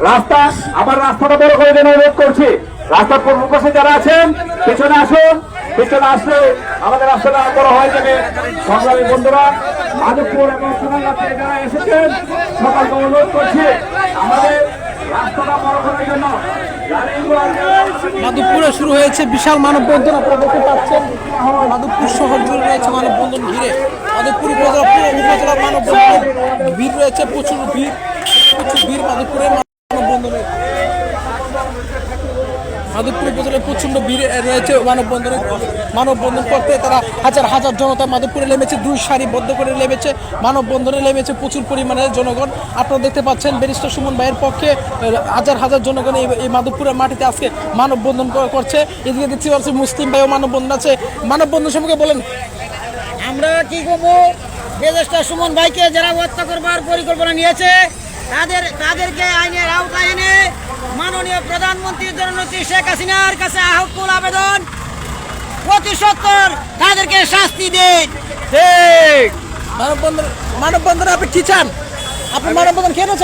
রাস্তা আবার রাস্তাটা বড় করে দেন অনুরোধ করছি। রাস্তার পূর্ব পাশে যারা আছেন পিছনে আসুন, পিছনে আসলে আমাদের রাস্তাটা বড় হয়ে যাবে। সংগ্রামী বন্ধুরা, মাধবপুর এবং সোনারগাঁ থেকে যারা এসেছেন সকলকে অনুরোধ করছি আমাদের রাস্তাটা বড় করার জন্য। মাধবপুরে শুরু হয়েছে বিশাল মানববন্ধন, আপনারা দেখতে পাচ্ছেন মাধবপুর শহর জুড়ে রয়েছে মানববন্ধন ঘিরে। মাধবপুর উপজেলার মানববন্ধন ভিড় রয়েছে, প্রচুর ভিড় মাধবপুরের মানববন্ধনে। মাধবপুর উপজেলায় প্রচন্ড ভিড় রয়েছে মানববন্ধন করতে। তারা হাজার হাজার জনতা মাধবপুরে নেমেছে, দুই সারিবদ্ধ করে নেমেছে, মানববন্ধনে নেমেছে প্রচুর পরিমাণের জনগণ। আপনারা দেখতে পাচ্ছেন ব্যারিস্টার সুমন ভাইয়ের পক্ষে হাজার হাজার জনগণ এই মাধবপুরের মাটিতে আজকে মানববন্ধন করছে। এদিকে দেখতে পাচ্ছি মুসলিম ভাইও মানববন্ধন আছে। মানববন্ধন সম্পর্কে বলেন। আমরা কি করবো, ব্যারিস্টার সুমন ভাইকে যারা হত্যা করবার পরিকল্পনা নিয়েছে তাদেরকে আইনের আওতায় এনে মাননীয় প্রধানমন্ত্রী জননেত্রী শেখ হাসিনার কাছে আহ্বান আবেদন অতি সত্বর তাদেরকে শাস্তি দিন। মানববন্ধন আপনি কি চান? আপনি মানববন্ধন কেন চান?